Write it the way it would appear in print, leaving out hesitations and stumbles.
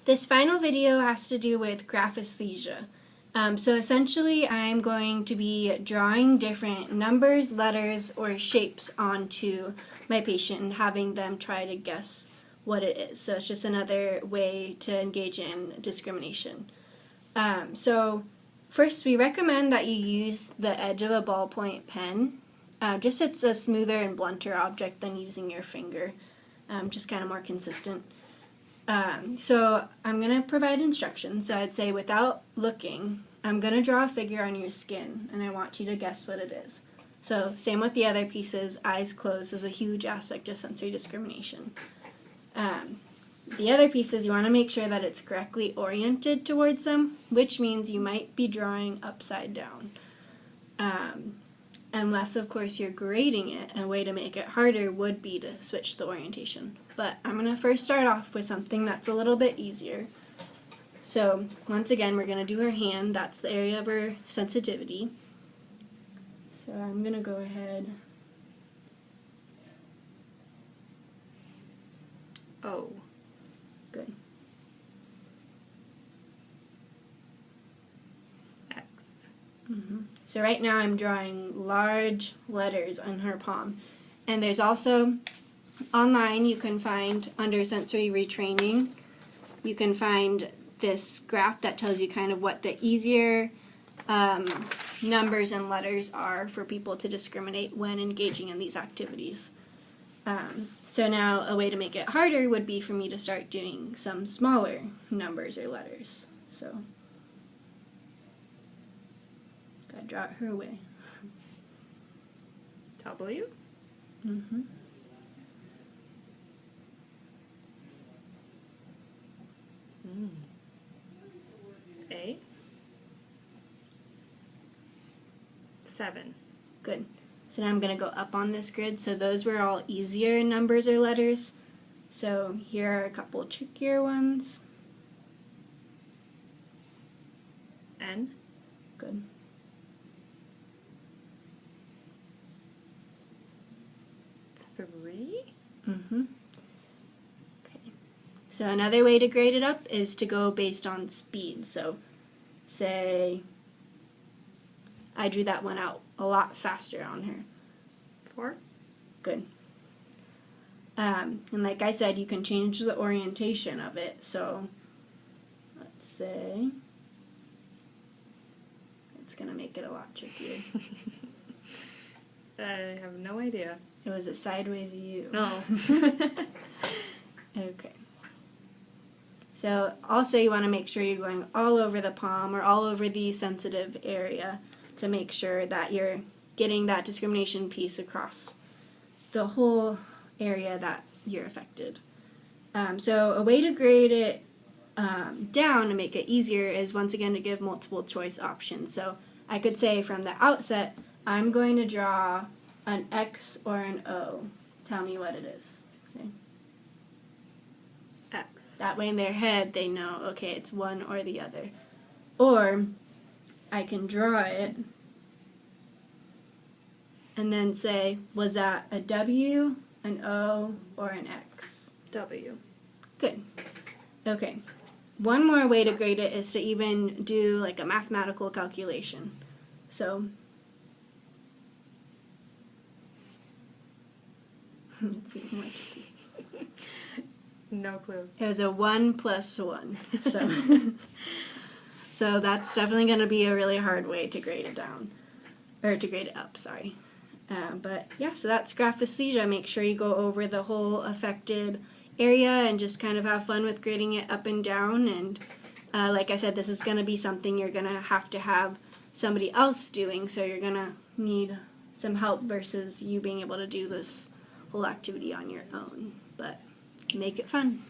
This final video has to do with graphesthesia. So essentially I'm going to be drawing different numbers, letters, or shapes onto my patient and having them try to guess what it is. So it's just another way to engage in discrimination. So first we recommend that you use the edge of a ballpoint pen. Just it's a smoother and blunter object than using your finger. Just kind of more consistent. So I'm going to provide instructions. So I'd say without looking, I'm going to draw a figure on your skin and I want you to guess what it is. So same with the other pieces, eyes closed is a huge aspect of sensory discrimination. The other pieces, you want to make sure that it's correctly oriented towards them, which means you might be drawing upside down. Unless, of course, you're grading it, a way to make it harder would be to switch the orientation. But I'm going to first start off with something that's a little bit easier. So, once again, we're going to do her hand. That's the area of her sensitivity. So I'm going to go ahead. Oh. Good. X. So right now I'm drawing large letters on her palm. And there's also, online you can find, under sensory retraining, you can find this graph that tells you kind of what the easier numbers and letters are for people to discriminate when engaging in these activities. So now a way to make it harder would be for me to start doing some smaller numbers or letters. So gotta draw it her way. W. A. 7. Good. So now I'm going to go up on this grid. So those were all easier numbers or letters. So here are a couple trickier ones. N. Good. Three. Okay. So another way to grade it up is to go based on speed. So say I drew that one out a lot faster on her. 4. Good. And like I said, you can change the orientation of it. So let's say it's going to make it a lot trickier. I have no idea. It was a sideways U. No. Okay. So also you want to make sure you're going all over the palm or all over the sensitive area to make sure that you're getting that discrimination piece across the whole area that you're affected. So a way to grade it down to make it easier is once again to give multiple choice options. So I could say from the outset, I'm going to draw an X or an O. Tell me what it is. Okay. X. That way in their head they know, okay, it's one or the other. Or I can draw it and then say, was that a W, an O, or an X? W. Good. Okay. One more way to grade it is to even do like a mathematical calculation. So let's see. No clue. It was a 1 plus 1. So, so that's definitely going to be a really hard way to grade it down. Or to grade it up, sorry. But yeah, so that's graphesthesia. Make sure you go over the whole affected area and just kind of have fun with grading it up and down. And like I said, this is going to be something you're going to have somebody else doing. So you're going to need some help versus you being able to do this whole activity on your own. But make it fun.